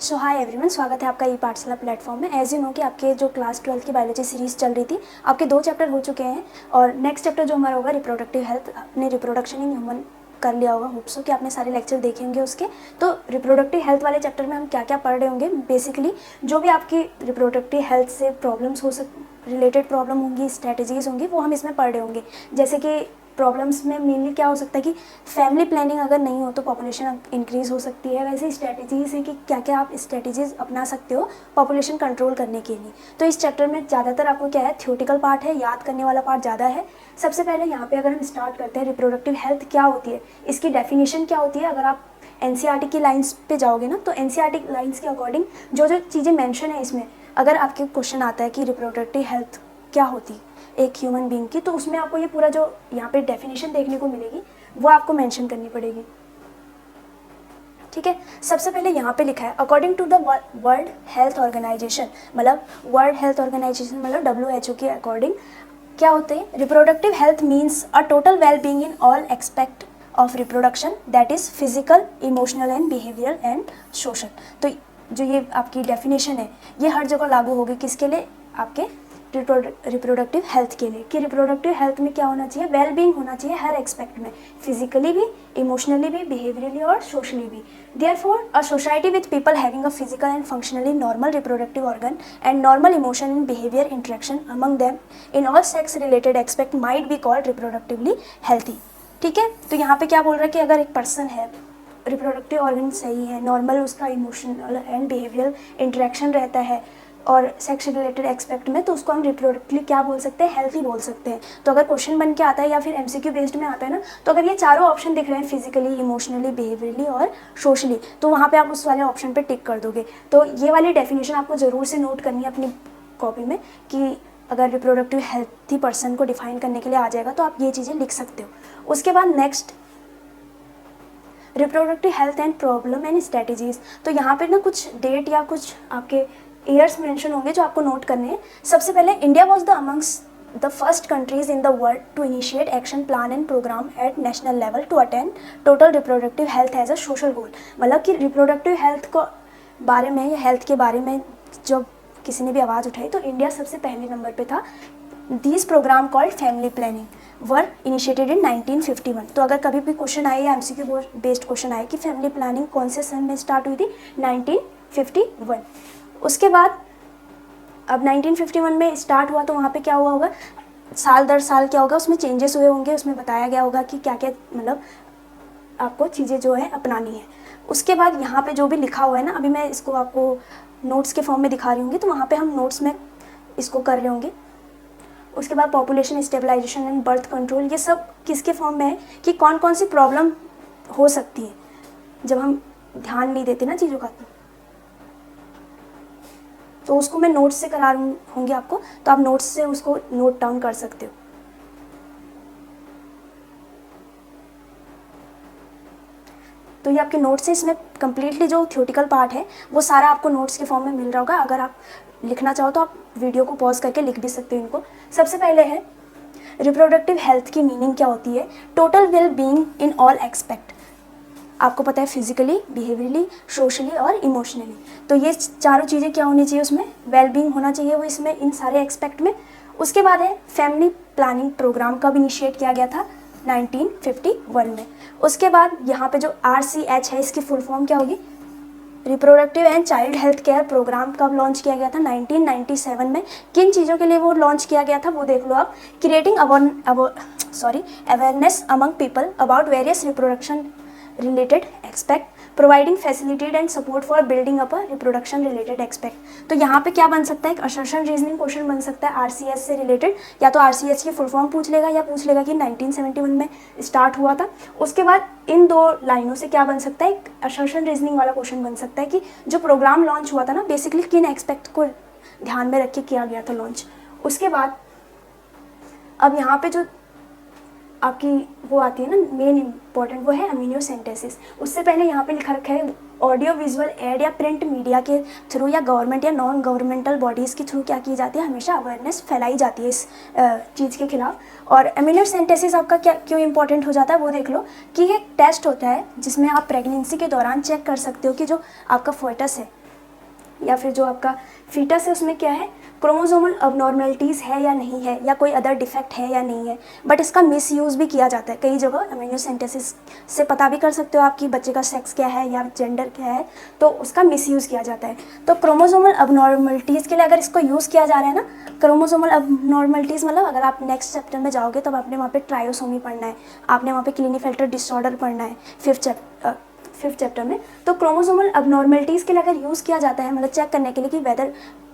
सो hi everyone, स्वागत है आपका ई पाठशाला प्लेटफॉर्म में। एज यू नो कि आपके जो क्लास 12 की बायोलॉजी सीरीज़ चल रही थी, आपके 2 चैप्टर हो चुके हैं और नेक्स्ट चैप्टर जो हमारा होगा रिप्रोडक्टिव हेल्थ, आपने रिप्रोडक्शन इन ह्यूमन कर लिया होगा। होप सो कि आपने सारे लेक्चर देखे होंगे उसके। तो रिप्रोडक्टिव हेल्थ वाले चैप्टर में हम क्या क्या पढ़ रहे होंगे, बेसिकली जो भी आपकी रिप्रोडक्टिव हेल्थ से प्रॉब्लम्स रिलेटेड प्रॉब्लम होंगी, स्ट्रैटेजीज़ होंगी, वो हम इसमें पढ़ रहे होंगे। जैसे कि प्रॉब्लम्स में मेनली क्या हो सकता है कि फैमिली प्लानिंग अगर नहीं हो तो पॉपुलेशन इंक्रीज हो सकती है। वैसे स्ट्रैटेजीज़ हैं कि क्या क्या आप स्ट्रैटेजीज़ अपना सकते हो पॉपुलेशन कंट्रोल करने के लिए। तो इस चैप्टर में ज़्यादातर आपको क्या है, थ्योरेटिकल पार्ट है, याद करने वाला पार्ट ज़्यादा है। सबसे पहले यहाँ पे अगर हम स्टार्ट करते हैं, रिप्रोडक्टिव हेल्थ क्या होती है, इसकी डेफिनेशन क्या होती है। अगर आप एनसीईआरटी की लाइन्स पे जाओगे ना, तो एनसीईआरटी लाइन्स के अकॉर्डिंग जो जो चीज़ें मेंशन है इसमें, अगर आपके क्वेश्चन आता है कि रिप्रोडक्टिव हेल्थ क्या होती है एक ह्यूमन बीइंग की, तो उसमें आपको ये पूरा जो यहाँ पे डेफिनेशन देखने को मिलेगी वो आपको मेंशन करनी पड़ेगी। ठीक है, सबसे पहले यहाँ पे लिखा है according to the world health organisation, मतलब वर्ल्ड हेल्थ ऑर्गेनाइजेशन मतलब WHO के अकॉर्डिंग क्या होते हैं, reproductive health means a total well being in all expect of reproduction, that is physical, emotional and behavioural and social. तो जो ये आपकी डेफिनेशन है ये हर जगह लागू होगी, किसके लिए, आपके रिप्रोडक्टिव हेल्थ के लिए। कि रिप्रोडक्टिव हेल्थ में क्या होना चाहिए, वेल बीइंग होना चाहिए हर एक्सपेक्ट में, फिजिकली भी, इमोशनली भी, बिहेवियरली और सोशली भी। Therefore a society with people having a physical and functionally normal reproductive organ and normal emotion and behaviour interaction among them in all sex related expect might be called reproductively healthy. ठीक है, तो यहाँ पे क्या बोल रहा है कि अगर एक पर्सन है, रिप्रोडक्टिव ऑर्गन सही है, नॉर्मल उसका इमोशनल एंड बिहेवियरल इंटरेक्शन रहता है और सेक्स रिलेटेड एक्सपेक्ट में, तो उसको हम रिप्रोडक्टिवली क्या बोल सकते हैं, हेल्थी बोल सकते हैं। तो अगर क्वेश्चन बन के आता है या फिर MCQ बेस्ड में आता है ना, तो अगर ये चारों ऑप्शन दिख रहे हैं, फिजिकली, इमोशनली, बिहेवियरली और सोशली, तो वहाँ पे आप उस वाले ऑप्शन पे टिक कर दोगे। तो ये वाली डेफिनेशन आपको ज़रूर से नोट करनी है अपनी कॉपी में, कि अगर रिप्रोडक्टिव हेल्थी पर्सन को डिफाइन करने के लिए आ जाएगा तो आप ये चीज़ें लिख सकते हो। उसके बाद next, reproductive health and problem and strategies. तो यहाँ पे ना कुछ डेट या कुछ आपके ईयर्स मेंशन होंगे जो आपको नोट करने हैं। सबसे पहले, India was the amongst the first countries in the world to initiate action plan and programme at national level to attend total reproductive health as a social goal. मतलब कि reproductive health को बारे में या हेल्थ के बारे में जब किसी ने भी आवाज़ उठाई तो इंडिया सबसे पहले नंबर पे था। This programme called family planning were initiated in 1951। तो अगर कभी भी क्वेश्चन आए या MCQ बेस्ड क्वेश्चन आए कि फैमिली प्लानिंग कौन से सन में स्टार्ट हुई थी, 1951। उसके बाद अब 1951 में स्टार्ट हुआ तो वहाँ पे क्या हुआ होगा, साल दर साल क्या होगा, उसमें चेंजेस हुए होंगे, उसमें बताया गया होगा कि क्या क्या मतलब आपको चीज़ें जो है अपनानी है। उसके बाद यहाँ पे जो भी लिखा हुआ है ना, अभी मैं इसको आपको नोट्स के फॉर्म में दिखा रही हूँगी, तो वहाँ पे हम नोट्स में इसको कर रहे होंगे। उसके बाद population stabilisation and birth control, ये सब किसके फॉर्म में है कि कौन कौन सी प्रॉब्लम हो सकती है जब हम ध्यान नहीं देते ना चीज़ों का, तो उसको मैं नोट्स से करा होंगी आपको, तो आप नोट्स से उसको नोट डाउन कर सकते हो। तो ये आपके नोट्स है, इसमें कम्प्लीटली जो थ्योरेटिकल पार्ट है वो सारा आपको नोट्स के फॉर्म में मिल रहा होगा। अगर आप लिखना चाहो तो आप वीडियो को पॉज करके लिख भी सकते हो इनको। सबसे पहले है रिप्रोडक्टिव हेल्थ की मीनिंग क्या होती है, total well being in all expect. आपको पता है फिजिकली, बिहेवियरली, सोशली और इमोशनली, तो ये चारों चीज़ें क्या होनी चाहिए, उसमें वेल बीइंग होना चाहिए वो इसमें, इन सारे एक्सपेक्ट में। उसके बाद है फैमिली प्लानिंग प्रोग्राम कब इनिशिएट किया गया था, 1951 में। उसके बाद यहाँ पे जो RCH है, इसकी फुल फॉर्म क्या होगी, reproductive and child health care programme कब लॉन्च किया गया था, 1997 में। किन चीज़ों के लिए वो लॉन्च किया गया था वो देख लो आप, creating awareness among people about various reproduction related expect, providing facilitated and support for building up a reproduction related expect. तो यहाँ पे क्या बन सकता है, एक असर्शन रीजनिंग क्वेश्चन बन सकता है RCH से रिलेटेड, या तो RCH की फुल फॉर्म पूछ लेगा या पूछ लेगा कि 1971 में स्टार्ट हुआ था। उसके बाद इन दो लाइनों से क्या बन सकता है, एक असर्शन रीजनिंग वाला क्वेश्चन बन सकता है कि जो प्रोग्राम लॉन्च हुआ था ना, बेसिकली किन एक्सपेक्ट को ध्यान में रख के किया गया था लॉन्च। उसके बाद अब यहाँ पे जो आपकी वो आती है ना मेन इंपॉर्टेंट, वो है अमीनियोसेंटेसिस। उससे पहले यहाँ पे लिखा रखा है ऑडियो विजुअल एड या प्रिंट मीडिया के थ्रू या गवर्नमेंट या नॉन गवर्नमेंटल बॉडीज़ के थ्रू क्या की जाती है, हमेशा अवेयरनेस फैलाई जाती है इस चीज़ के खिलाफ। और अमीनियोसेंटेसिस आपका क्या क्यों इंपॉर्टेंट हो जाता है वो देख लो, कि ये टेस्ट होता है जिसमें आप प्रेगनेंसी के दौरान चेक कर सकते हो कि जो आपका फोएटस है या फिर जो आपका फीटस है उसमें क्या है, क्रोमोसोमल अबनॉर्मेलिटीज़ है या नहीं है, या कोई अदर डिफेक्ट है या नहीं है। बट इसका मिसयूज़ भी किया जाता है कई जगह। अमीनोसेंटेसिस से पता भी कर सकते हो आपकी बच्चे का सेक्स क्या है या जेंडर क्या है, तो उसका मिसयूज़ किया जाता है। तो क्रोमोसोमल अबनॉर्मलिटीज़ के लिए अगर इसको यूज़ किया जा रहा है ना, क्रोमोसोमल अबनॉर्मलिटीज़ मतलब अगर आप नेक्स्ट चैप्टर में जाओगे तब आपने वहाँ पे ट्रायोसोमी पढ़ना है, आपने वहाँ पे क्लिनीफेल्टर डिसऑर्डर पढ़ना है फिफ्थ चैप्टर में। तो क्रोमोसोमल अबनॉर्मलिटीज़ के लिए अगर यूज़ किया जाता है, मतलब चेक करने के लिए कि वेदर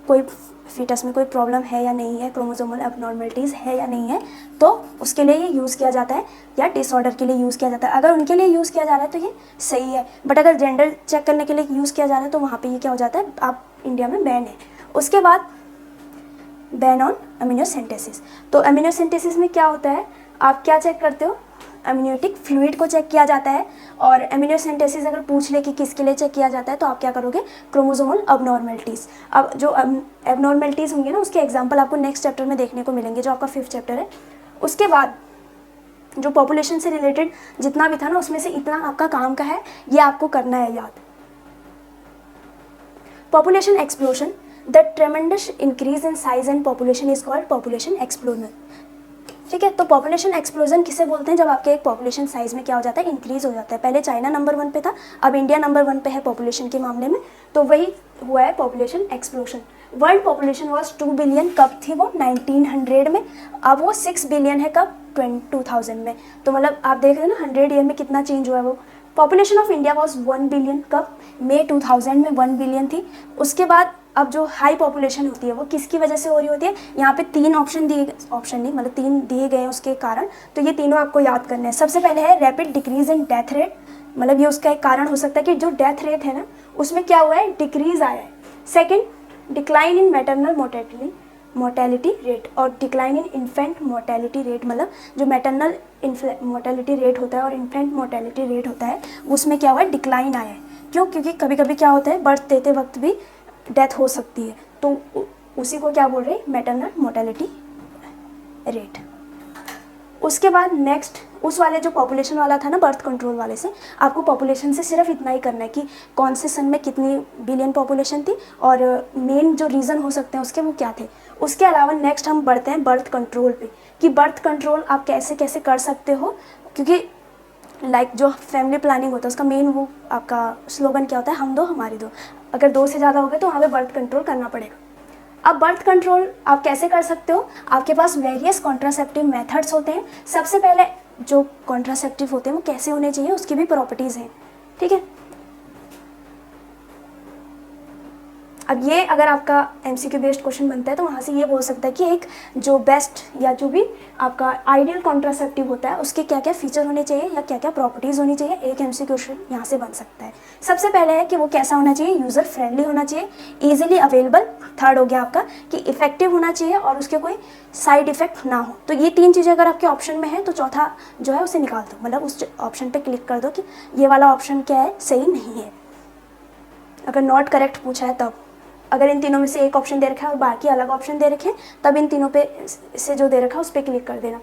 कोई फीटस में कोई प्रॉब्लम है या नहीं है, क्रोमोसोमल अबनॉर्मलिटीज़ है या नहीं है, तो उसके लिए ये यूज़ किया जाता है, या डिसऑर्डर के लिए यूज़ किया जाता है। अगर उनके लिए यूज़ किया जा रहा है तो ये सही है, बट अगर जेंडर चेक करने के लिए यूज़ किया जा रहा है तो वहाँ पे ये क्या हो जाता है, आप इंडिया में बैन है। उसके बाद बैन ऑन अमीनोसेंटेसिस। तो अमीनोसेंटेसिस में क्या होता है, आप क्या चेक करते हो, अम्नियोटिक फ्लूइड को चेक किया जाता है। और अमीनोसेंटेसिस अगर पूछ ले कि किसके लिए चेक किया जाता है, तो आप क्या करोगे, क्रोमोसोमल अबनॉर्मलिटीज़। अब जो एबनॉर्मलिटीज़ होंगे ना, उसके एग्जांपल आपको नेक्स्ट चैप्टर में देखने को मिलेंगे, जो आपका 5th चैप्टर है। उसके बाद जो पॉपुलेशन से रिलेटेड जितना भी था ना, उसमें से इतना आपका काम का है, ये आपको करना है याद। Population explosion, the ट्रेमेंडस increase in size and population is called population explosion. ठीक है, तो पॉपुलेशन एक्सप्लोजन किसे बोलते हैं, जब आपके एक पॉपुलेशन साइज में क्या हो जाता है, इंक्रीज हो जाता है। पहले चाइना नंबर 1 पे था, अब इंडिया नंबर 1 पे है पॉपुलेशन के मामले में, तो वही हुआ है population explosion. World population was 2 billion, कब थी वो, 1900 में। अब वो 6 बिलियन है, कब, 2000 में। तो मतलब आप देख रहे हैं ना, 100 ईयर में कितना चेंज हुआ है वो। Population of India was 1 billion, कब, मई 2000 में 1 बिलियन थी। उसके बाद अब जो हाई पॉपुलेशन होती है वो किसकी वजह से हो रही होती है, यहाँ पे 3 ऑप्शन दिए गए हैं उसके कारण। तो ये तीनों आपको याद करने हैं। सबसे पहले है rapid decrease in death rate, मतलब ये उसका एक कारण हो सकता है कि जो डेथ रेट है ना उसमें क्या हुआ है, डिक्रीज आया है। Second, decline in maternal mortality rate और decline in infant mortality rate, मतलब जो मैटरनल मोर्टेलिटी रेट होता है और इन्फेंट मोर्टेलिटी रेट होता है, उसमें क्या हुआ है, डिक्लाइन आया है। क्यों, क्योंकि कभी कभी क्या होता है, बर्थ देते वक्त भी डेथ हो सकती है, तो उसी को क्या बोल रहे हैं, मैटरनल मोर्टेलिटी रेट। उसके बाद नेक्स्ट, उस वाले जो पॉपुलेशन वाला था ना, बर्थ कंट्रोल वाले से, आपको पॉपुलेशन से सिर्फ इतना ही करना है कि कौन से सन में कितनी बिलियन पॉपुलेशन थी और मेन जो रीज़न हो सकते हैं उसके वो क्या थे। उसके अलावा नेक्स्ट हम बढ़ते हैं बर्थ कंट्रोल पे, कि बर्थ कंट्रोल आप कैसे कैसे कर सकते हो, क्योंकि लाइक जो फैमिली प्लानिंग होता है उसका मेन वो आपका स्लोगन क्या होता है, हम दो हमारी दो। अगर 2 से ज़्यादा हो गए तो वहाँ पे बर्थ कंट्रोल करना पड़ेगा। अब बर्थ कंट्रोल आप कैसे कर सकते हो, आपके पास वेरियस कॉन्ट्रासेप्टिव मेथड्स होते हैं। सबसे पहले जो कॉन्ट्रासेप्टिव होते हैं वो कैसे होने चाहिए, उसकी भी प्रॉपर्टीज़ हैं, ठीक है। अब ये अगर आपका MCQ बेस्ड क्वेश्चन बनता है तो वहाँ से ये बोल सकता है कि एक जो बेस्ट या जो भी आपका आइडियल कॉन्ट्रासेप्टिव होता है उसके क्या क्या फीचर होने चाहिए या क्या क्या प्रॉपर्टीज़ होनी चाहिए, एक MCQ क्वेश्चन यहाँ से बन सकता है। सबसे पहले है कि वो कैसा होना चाहिए, यूज़र फ्रेंडली होना चाहिए, ईजिली अवेलेबल। थर्ड हो गया आपका कि इफेक्टिव होना चाहिए और उसके कोई साइड इफेक्ट ना हो। तो ये 3 चीज़ें अगर आपके ऑप्शन में है तो चौथा जो है उसे निकाल दो, मतलब उस ऑप्शन पर क्लिक कर दो कि ये वाला ऑप्शन क्या है, सही नहीं है। अगर नॉट करेक्ट पूछा है तब, अगर इन तीनों में से एक ऑप्शन दे रखा है और बाकी अलग ऑप्शन दे रखे हैं, तब इन तीनों पे से जो दे रखा है उस पर क्लिक कर देना।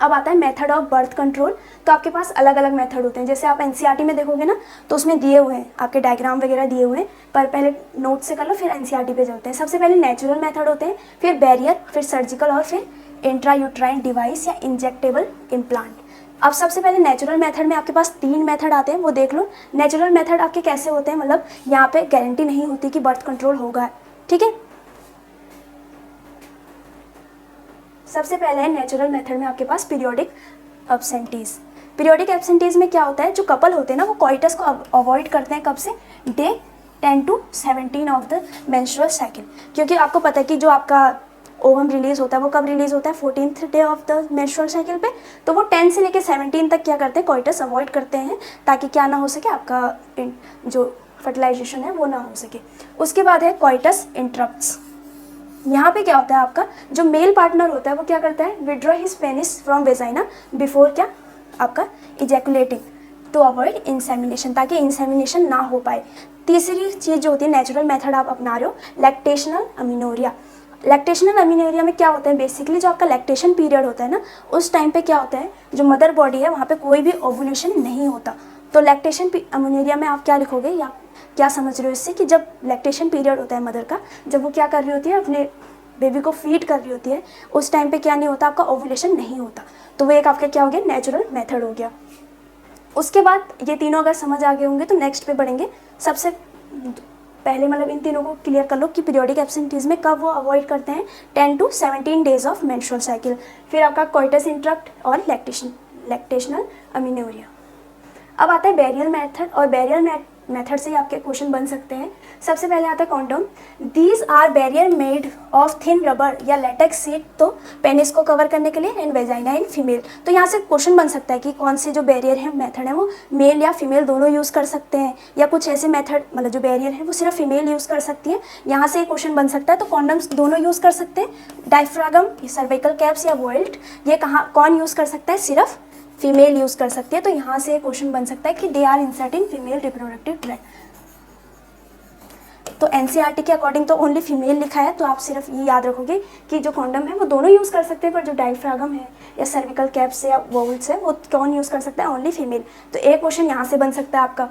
अब आता है मेथड ऑफ बर्थ कंट्रोल। तो आपके पास अलग अलग मेथड होते हैं, जैसे आप NCERT में देखोगे ना तो उसमें दिए हुए हैं आपके डायग्राम वगैरह दिए हुए हैं, पर पहले नोट से कर लो फिर NCERT पे चलते हैं। सबसे पहले नेचुरल मेथड होते हैं, फिर बैरियर, फिर सर्जिकल और फिर इंट्रायूट्राइन डिवाइस या इंजेक्टेबल इम्प्लांट। अब सबसे पहले नेचुरल मेथड में आपके पास 3 मेथड आते हैं, वो देख लो। नेचुरल मेथड आपके कैसे होते हैं, मतलब यहाँ पे गारंटी नहीं होती कि बर्थ कंट्रोल होगा, ठीक है। सबसे पहले है नेचुरल मेथड में आपके पास पीरियोडिक एब्सेंटीज। पीरियोडिक एब्सेंटीज में क्या होता है, जो कपल होते हैं ना वो कोइटस को अवॉइड करते हैं, कब से, day 10 to 17 of the menstrual cycle. क्योंकि आपको पता है कि जो आपका ओवम रिलीज होता है वो कब रिलीज होता है, 14th day of the menstrual cycle पे। तो वो 10 से लेके 17 तक क्या करते हैं, कोइटस अवॉइड करते हैं, ताकि क्या ना हो सके, आपका जो फर्टिलाइजेशन है वो ना हो सके। उसके बाद है कोइटस इंटरप्ट्स। यहाँ पे क्या होता है, आपका जो मेल पार्टनर होता है वो क्या करता है, withdraw his penis from vagina before क्या, आपका इजैकुलेटिंग टू अवॉइड इंसेमिनेशन, ताकि इंसेमिनेशन ना हो पाए। तीसरी चीज़ जो होती है नेचुरल मेथड आप अपना रहे हो, लैक्टेशनल अमीनोरिया। लैक्टेशनल अमीनोरिया में क्या होता है, बेसिकली जो आपका लैक्टेशन पीरियड होता है ना, उस टाइम पे क्या होता है, जो मदर बॉडी है वहाँ पे कोई भी ओवुलेशन नहीं होता। तो लैक्टेशन अमीनोरिया में आप क्या लिखोगे, या क्या समझ रहे हो इससे, कि जब लैक्टेशन पीरियड होता है मदर का, जब वो क्या कर रही होती है, अपने बेबी को फीड कर रही होती है, उस टाइम पे क्या नहीं होता, आपका ओव्यूलेशन नहीं होता। तो वो एक आपका क्या हो गया, नेचुरल मेथड हो गया। उसके बाद ये तीनों अगर समझ आ गए होंगे तो नेक्स्ट पे बढ़ेंगे। सबसे पहले मतलब इन तीनों को क्लियर कर लो कि पीरियोडिक एब्सेंटीज में कब वो अवॉइड करते हैं, 10 to 17 days of menstrual cycle, फिर आपका कोइटस इंटरप्ट और लैक्टेशनल अमीनोरिया। अब आता है बैरियल मेथड, और बैरियल मेथड से ही आपके क्वेश्चन बन सकते हैं। सबसे पहले आता है condom. These are barrier made of thin rubber या लेटेक्स सीट, तो पेनिस को कवर करने के लिए, एंड वेजाइना इन फीमेल। तो यहाँ से क्वेश्चन बन सकता है कि कौन से जो बैरियर है मेथड है वो मेल या फीमेल दोनों यूज़ कर सकते हैं, या कुछ ऐसे मेथड मतलब जो बैरियर है वो सिर्फ फीमेल यूज़ कर सकती है, यहाँ से क्वेश्चन बन सकता है। तो कॉन्डम्स दोनों यूज़ कर सकते हैं। डायफ्रागम, सर्वाइकल कैप्स या वॉल्ट, ये कौन यूज़ कर सकता है, सिर्फ फीमेल यूज़ कर सकती है। तो यहाँ से क्वेश्चन बन सकता है कि they are insert in female reproductive tract. तो एनसीईआरटी के अकॉर्डिंग तो ओनली फीमेल लिखा है, तो आप सिर्फ ये याद रखोगे कि जो कॉन्डम है वो दोनों यूज़ कर सकते हैं, पर जो डायफ्रागम है या सर्विकल कैप्स या वोल्स है वो कौन यूज़ कर सकता है, ओनली फीमेल। तो एक क्वेश्चन यहाँ से बन सकता है आपका।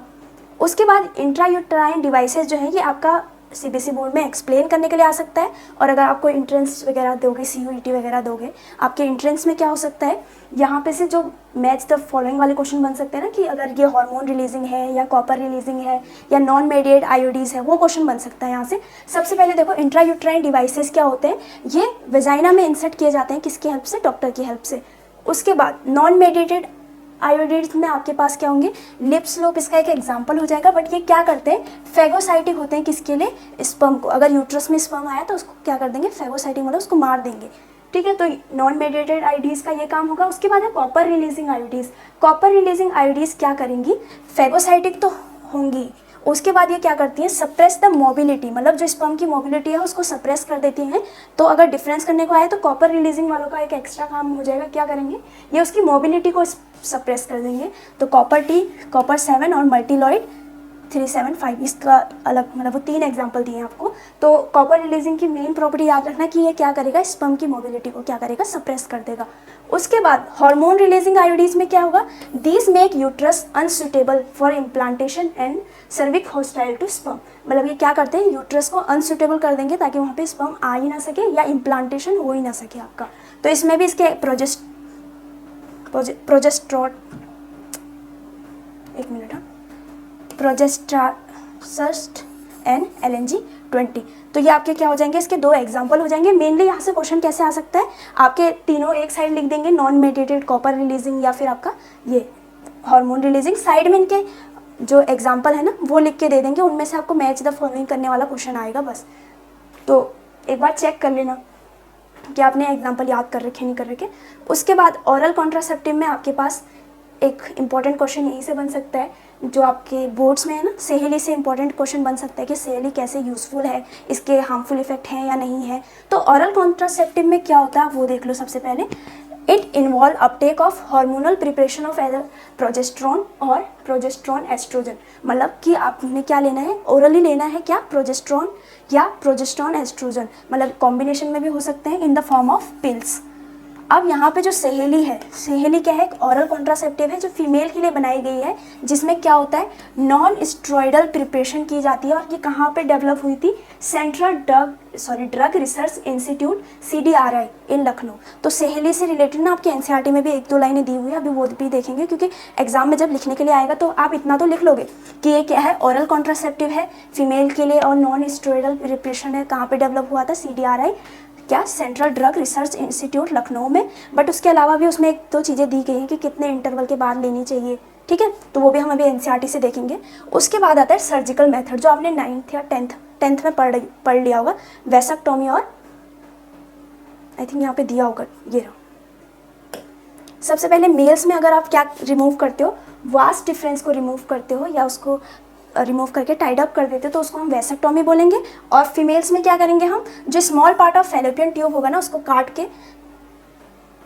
उसके बाद इंट्रायूट्राइन डिवाइसेस जो है ये आपका सीबीएसई बोर्ड में एक्सप्लेन करने के लिए आ सकता है, और अगर आपको इंट्रेंस वगैरह दोगे, सीयूईटी वगैरह दोगे, आपके इंट्रेंस में क्या हो सकता है, यहाँ पे से जो मैच द फॉलोइंग वाले क्वेश्चन बन सकते हैं ना, कि अगर ये हार्मोन रिलीजिंग है या कॉपर रिलीजिंग है या नॉन मेडिएट आयोडीज है, वो क्वेश्चन बन सकता है यहाँ से। सबसे पहले देखो इंट्रायूट्राइन डिवाइसेस क्या होते हैं, ये वेजाइना में इंसर्ट किए जाते हैं, किसकी हेल्प से, डॉक्टर की हेल्प से। उसके बाद नॉन मेडिएटेड आयोडीज में आपके पास क्या होंगे, लिप्स लोप, इसका एक एग्जांपल हो जाएगा। बट ये क्या करते हैं, फेगोसाइटिक होते हैं, किसके लिए, स्पर्म को। अगर यूट्रस में स्पर्म आया तो उसको क्या कर देंगे, फेगोसाइटिक मतलब उसको मार देंगे, ठीक है। तो नॉन मेडिएटेड आयोडीज का ये काम होगा। उसके बाद है copper releasing IUDs. Copper releasing IUDs क्या करेंगी, फेगोसाइटिक तो होंगी, उसके बाद ये क्या करती हैं, सप्रेस द मोबिलिटी, मतलब जो स्पर्म की मोबिलिटी है उसको सप्रेस कर देती हैं। तो अगर डिफरेंस करने को आए तो कॉपर रिलीजिंग वालों का एक एक्स्ट्रा काम हो जाएगा, क्या करेंगे, ये उसकी मोबिलिटी को सप्रेस कर देंगे। तो कॉपर टी, कॉपर 7 और मल्टीलॉइड 375, इसका अलग मतलब वो 3 एग्जाम्पल दिए हैं आपको। तो कॉपर रिलीजिंग की मेन प्रॉपर्टी याद रखना कि ये क्या करेगा, स्पर्म की मोबिलिटी को क्या करेगा, सप्रेस कर देगा। उसके बाद हार्मोन रिलीजिंग आयोडीज में क्या होगा, these make uterus unsuitable for implantation and cervix hostile to sperm. मतलब ये क्या करते हैं, यूट्रस को अनसुटेबल कर देंगे ताकि वहाँ पे स्पर्म आ ही ना सके या इम्प्लांटेशन हो ही ना सके आपका। तो इसमें भी इसके प्रोजेस्ट्रॉन, एक मिनट, प्रोजेस्टासस्ट एंड LNG-20। तो ये आपके क्या हो जाएंगे, इसके 2 एग्जाम्पल हो जाएंगे। मेनली यहाँ से क्वेश्चन कैसे आ सकता है, आपके तीनों एक साइड लिख देंगे, नॉन मेडिएटेड, कॉपर रिलीजिंग या फिर आपका ये हार्मोन रिलीजिंग। साइड में इनके जो एग्जाम्पल है ना वो लिख के दे देंगे, उनमें से आपको मैच द फॉलोइंग करने वाला क्वेश्चन आएगा बस। तो एक बार चेक कर लेना कि आपने एग्जाम्पल याद कर रखे नहीं कर रखे। उसके बाद ओरल कॉन्ट्रासेप्टिव में आपके पास एक इम्पॉर्टेंट क्वेश्चन यहीं से बन सकता है, जो आपके बोर्ड्स में है ना, सहेली से इम्पॉर्टेंट क्वेश्चन बन सकता है कि सहेली कैसे यूज़फुल है, इसके हार्मफुल इफेक्ट हैं या नहीं है। तो ओरल कॉन्ट्रासेप्टिव में क्या होता है वो देख लो। सबसे पहले it involve Uptake of hormonal preparation of either progesterone और प्रोजेस्ट्रॉन एस्ट्रोजन। मतलब कि आपने क्या लेना है, ओरली लेना है क्या, प्रोजेस्ट्रॉन या प्रोजेस्ट्रॉन एस्ट्रोजन, मतलब कॉम्बिनेशन में भी हो सकते हैं इन द फॉर्म ऑफ पिल्स। अब यहाँ पे जो सहेली है, सहेली क्या है, एक ओरल कॉन्ट्रासेप्टिव है जो फीमेल के लिए बनाई गई है, जिसमें क्या होता है, नॉन स्टेरॉइडल प्रिपरेशन की जाती है। और ये कहाँ पे डेवलप हुई थी, central drug research institute CDRI इन लखनऊ। तो सहेली से रिलेटेड ना आपके NCERT में भी 1-2 लाइनें दी हुई है, अभी वो भी देखेंगे, क्योंकि एग्जाम में जब लिखने के लिए आएगा तो आप इतना तो लिख लोगे कि ये क्या है, ओरल कॉन्ट्रासेप्टिव है फीमेल के लिए और नॉन स्टेरॉइडल प्रिपरेशन है, कहाँ पे डेवलप हुआ था, CDRI क्या, central drug research institute Lucknow में। बट उसके अलावा भी उसमें 1-2 चीज़ें दी गई हैं कि कितने इंटरवल के बाद लेनी चाहिए, ठीक है। तो वो भी हम अभी NCERT से देखेंगे। उसके बाद आता है सर्जिकल मेथड, जो आपने 9th या 10th में पढ़ लिया होगा, वैसेक्टोमी और आई थिंक यहाँ पे दिया होगा, ये रहा। सबसे पहले मेल्स में अगर आप क्या रिमूव करते हो, वास्ट डिफरेंस को रिमूव करते हो या उसको रिमूव करके टाइड अप कर देते हो तो उसको हम वैसेक्टोमी बोलेंगे। और फीमेल्स में क्या करेंगे हम, जो small part of fallopian tube होगा ना उसको काट के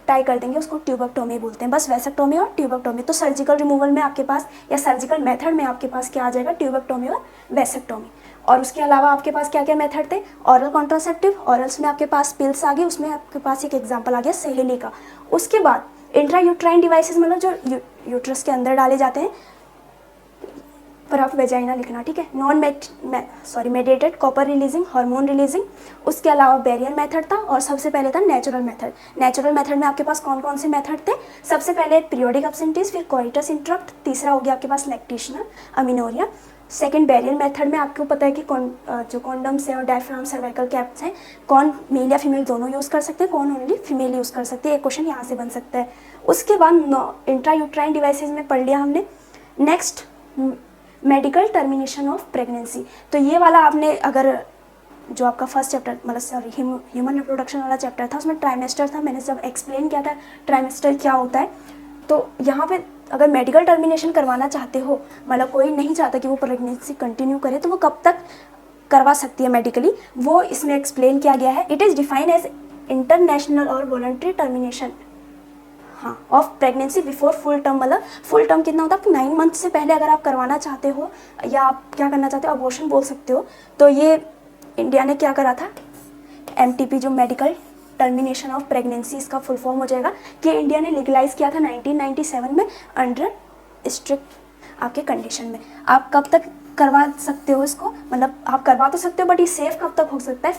टाई कर देंगे, उसको ट्यूबेक्टोमी बोलते हैं। बस वैसेक्टोमी और ट्यूबेक्टोमी। तो सर्जिकल रिमूवल में आपके पास या सर्जिकल मेथड में आपके पास क्या आ जाएगा, ट्यूबेक्टोमी और वैसेक्टोमी। और उसके अलावा आपके पास क्या क्या मेथड थे, ओरल कॉन्ट्रासेप्टिव, ओरल्स में आपके पास पिल्स आ गई, उसमें आपके पास एक एग्जाम्पल आ गया सहेली का। उसके बाद इंट्रायूट्राइन डिवाइसेस, मतलब जो यूट्रस के अंदर डाले जाते हैं, पर आप वेजाइना लिखना, ठीक है। Mediated copper releasing, hormone releasing, उसके अलावा बैरियर मेथड था, और सबसे पहले था नेचुरल मेथड। नेचुरल मेथड में आपके पास कौन कौन से मेथड थे? सबसे पहले पीरियोडिक एब्सेंटीज, फिर कोइटस इंटरप्ट, तीसरा हो गया आपके पास लैक्टेशनल अमीनोरिया। सेकंड बैरियर मेथड में आपको पता है कि जो कॉन्डम्स है और डायफ्राम सर्वाइकल कैप्स हैं, कौन मेल या फीमेल दोनों यूज़ कर सकते हैं, कौन ओनली फीमेल यूज़ कर सकते हैं, एक क्वेश्चन यहाँ से बन सकता है। उसके बाद इंट्रायूट्राइन डिवाइसेज में पढ़ लिया हमने। Next medical termination of pregnancy. तो ये वाला आपने, अगर जो आपका फर्स्ट चैप्टर मतलब सॉरी ह्यूमन रिप्रोडक्शन वाला चैप्टर था, उसमें ट्राइमेस्टर था, मैंने जब एक्सप्लेन किया था ट्राइमेस्टर क्या होता है। तो यहाँ पे अगर मेडिकल टर्मिनेशन करवाना चाहते हो, मतलब कोई नहीं चाहता कि वो प्रेगनेंसी कंटिन्यू करे, तो वो कब तक करवा सकती है मेडिकली, वो इसमें एक्सप्लेन किया गया है। It is defined as international और वॉलंटरी टर्मिनेशन हाँ of pregnancy before full term. मतलब फुल टर्म कितना होता है? 9 मंथ से पहले अगर आप करवाना चाहते हो, या आप क्या करना चाहते हो, अबॉर्शन बोल सकते हो। तो ये इंडिया ने क्या करा था, MTP जो मेडिकल टर्मिनेशन ऑफ प्रेगनेंसी, इसका फुल फॉर्म हो जाएगा, कि इंडिया ने लीगलाइज किया था 1997 में अंडर स्ट्रिक्ट आपके कंडीशन में। आप कब तक करवा सकते हो इसको, मतलब आप करवा तो सकते हो, बट ये सेफ कब तक हो सकता है?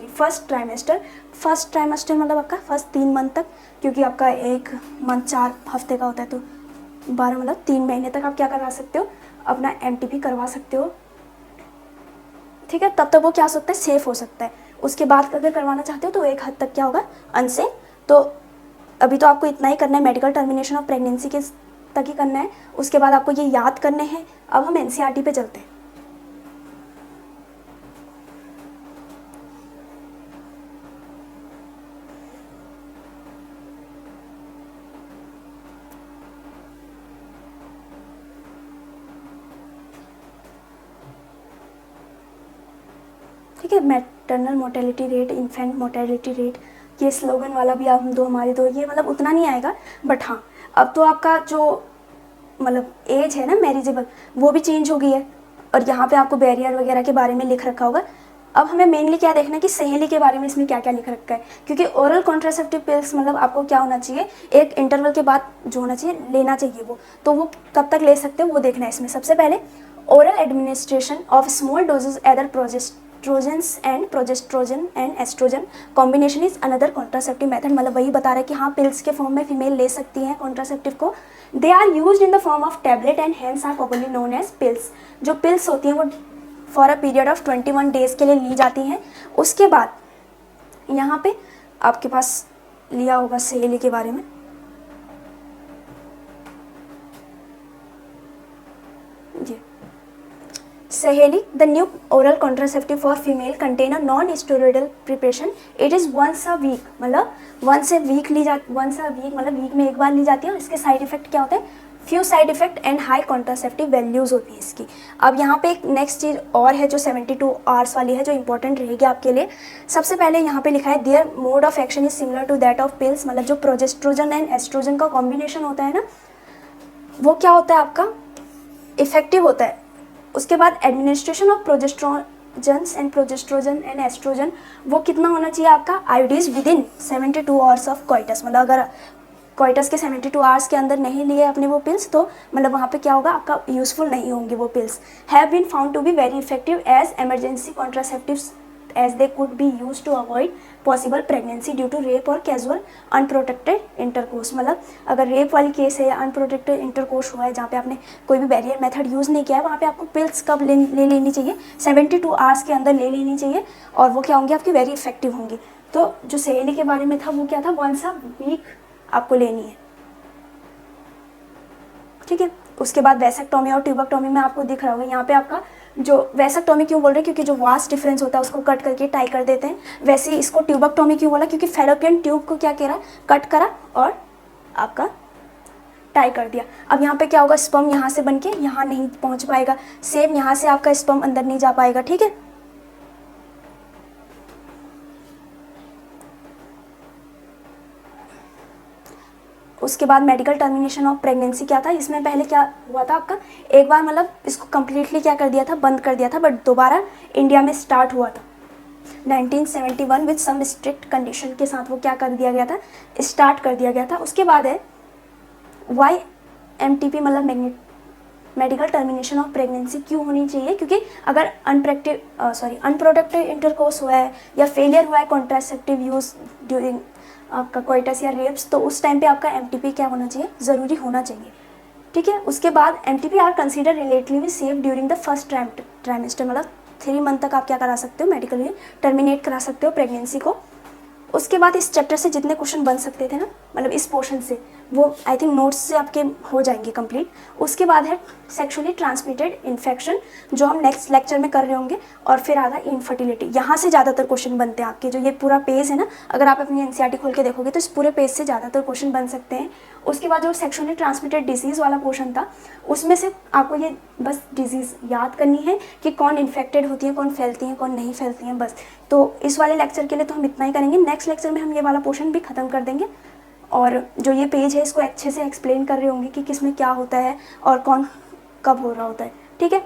फर्स्ट ट्राइमेस्टर मतलब आपका फर्स्ट 3 मंथ तक, क्योंकि आपका 1 मंथ 4 हफ्ते का होता है, तो 12 मतलब 3 महीने तक आप क्या करवा सकते हो, अपना MTP करवा सकते हो, ठीक है। तब तक वो क्या हो सकता है, सेफ हो सकता है। उसके बाद अगर करवाना चाहते हो तो एक हद तक क्या होगा, अनसेफ। तो अभी तो आपको इतना ही करना है, मेडिकल टर्मिनेशन ऑफ प्रेगनेंसी के तक ही करना है। उसके बाद आपको ये याद करने हैं। अब हम NCERT पे चलते हैं। ठीक है, maternal mortality rate, infant mortality rate, ये स्लोगन वाला भी आप दो हमारे दो, ये मतलब उतना नहीं आएगा, बट हाँ अब तो आपका जो मतलब एज है ना मैरिजेबल, वो भी चेंज हो गई है, और यहाँ पे आपको बैरियर वगैरह के बारे में लिख रखा होगा। अब हमें मेनली क्या देखना है कि सहेली के बारे में इसमें क्या क्या लिख रखा है, क्योंकि ओरल कॉन्ट्रासेप्टिव पिल्स मतलब आपको क्या होना चाहिए, एक इंटरवल के बाद जो होना चाहिए लेना चाहिए वो, तो वो कब तक ले सकते हो वो देखना है इसमें। सबसे पहले oral administration of small doses either progestogen and estrogen combination is another contraceptive method. मतलब वही बता रहा है कि हाँ पिल्स के फॉर्म में फीमेल ले सकती हैं कॉन्ट्रासेप्टिव को। They are used in the form of tablet and hence are popularly known as pills. जो पिल्स होती हैं वो for a period of 21 days के लिए ली जाती हैं। उसके बाद यहाँ पे आपके पास लिया होगा सहेली के बारे में, ये Saheli the new oral contraceptive for female contain a non steroidal preparation. It is once a week, मतलब वंस अ वीक मतलब वीक में एक बार ली जाती है। और इसके साइड इफेक्ट क्या होते हैं, few side effect and high contraceptive values होती है इसकी। अब यहाँ पे एक नेक्स्ट चीज़ और है जो 72 आवर्स वाली है, जो इंपॉर्टेंट रहेगी आपके लिए। सबसे पहले यहाँ पे लिखा है their mode of action is similar to that of pills. मतलब जो प्रोजेस्ट्रोजन एंड एस्ट्रोजन का कॉम्बिनेशन होता है ना, वो क्या होता है आपका इफेक्टिव होता है। उसके बाद administration of progestogen and oestrogen, वो कितना होना चाहिए आपका, IUDs within 72 hours of coitus. मतलब अगर कोइटस के 72 आवर्स के अंदर नहीं लिए अपने वो पिल्स, तो मतलब वहाँ पे क्या होगा, आपका यूजफुल नहीं होंगे वो pills. Have been found to be very effective as emergency contraceptives as they could be used to avoid possible pregnancy due to rape or casual unprotected intercourse। मतलब अगर रेप वाली केस है या अनप्रोटेक्टेड इंटरकोर्स हुआ है जहाँ पे आपने कोई भी बैरियर मेथड यूज़ नहीं किया है, वहाँ पे आपको पिल्स कब ले लेनी चाहिए, 72 आवर्स के अंदर ले लेनी चाहिए, और वो क्या होंगी आपकी वेरी इफेक्टिव होंगी। तो जो सहेली के बारे में था वो क्या था, वंस अ वीक आपको लेनी है, ठीक है। उसके बाद वैसेक्टोमी और ट्यूबेक्टोमी में आपको दिख रहा होगा यहाँ पे आपका जो वैसेक्टोमी क्यों बोल रहे हैं, क्योंकि जो वास्ट डिफरेंस होता है उसको कट करके टाई कर देते हैं। वैसे ही इसको ट्यूबेक्टोमी क्यों बोला, क्योंकि फैलोपियन ट्यूब को क्या करा, कट करा और आपका टाई कर दिया। अब यहाँ पे क्या होगा, स्पर्म यहाँ से बन के यहाँ नहीं पहुँच पाएगा, सेम यहाँ से आपका स्पर्म अंदर नहीं जा पाएगा, ठीक है। उसके बाद मेडिकल टर्मिनेशन ऑफ प्रेगनेंसी क्या था, इसमें पहले क्या हुआ था आपका, एक बार मतलब इसको कम्प्लीटली क्या कर दिया था, बंद कर दिया था, बट दोबारा इंडिया में स्टार्ट हुआ था 1971 विद सम स्ट्रिक्ट कंडीशन के साथ। वो क्या कर दिया गया था, स्टार्ट कर दिया गया था। उसके बाद है YMTP मतलब मेडिकल टर्मिनेशन ऑफ प्रेगनेंसी क्यों होनी चाहिए, क्योंकि अगर अनप्रोडक्टिव इंटरकोर्स हुआ है या फेलियर हुआ है कॉन्ट्रासेप्टिव यूज ड्यूरिंग आपका कोइटस या रेप्स, तो उस टाइम पे आपका एमटीपी क्या होना चाहिए, ज़रूरी होना चाहिए। ठीक है, उसके बाद MTP are consider relatively safe during the first trimester, मतलब 3 मंथ तक आप क्या करा सकते हो, मेडिकली टर्मिनेट करा सकते हो प्रेगनेंसी को। उसके बाद इस चैप्टर से जितने क्वेश्चन बन सकते थे ना, मतलब इस पोर्शन से, वो आई थिंक नोट्स से आपके हो जाएंगे कंप्लीट। उसके बाद है सेक्सुअली ट्रांसमिटेड इन्फेक्शन, जो हम नेक्स्ट लेक्चर में कर रहे होंगे, और फिर आधा इनफर्टिलिटी। यहाँ से ज़्यादातर क्वेश्चन बनते हैं आपके, जो ये पूरा पेज है ना, अगर आप अपनी एनसीईआरटी खोल के देखोगे तो इस पूरे पेज से ज़्यादातर क्वेश्चन बन सकते हैं। उसके बाद जो सेक्सुअली ट्रांसमिटेड डिजीज़ वाला पोर्शन था, उसमें से आपको ये बस डिजीज़ याद करनी है कि कौन इन्फेक्टेड होती है, कौन फैलती हैं, कौन नहीं फैलती हैं, बस। तो इस वाले लेक्चर के लिए तो हम इतना ही करेंगे। नेक्स्ट लेक्चर में हम ये वाला पोर्शन भी ख़त्म कर देंगे, और जो ये पेज है इसको अच्छे से एक्सप्लेन कर रहे होंगे कि किस में क्या होता है और कौन कब हो रहा होता है। ठीक है,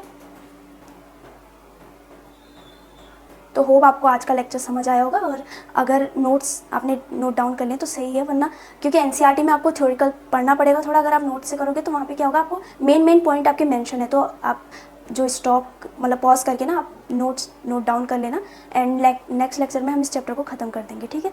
तो होप आपको आज का लेक्चर समझ आया होगा, और अगर नोट्स आपने नोट डाउन कर लिए तो सही है, वरना क्योंकि एनसीईआरटी में आपको थ्योरिकल पढ़ना पड़ेगा थोड़ा, अगर आप नोट से करोगे तो वहाँ पे क्या होगा, आपको मेन पॉइंट आपके मेंशन है, तो आप जो स्टॉप मतलब पॉज करके ना आप नोट डाउन कर लेना, एंड नेक्स्ट लेक्चर में हम इस चैप्टर को ख़त्म कर देंगे। ठीक है।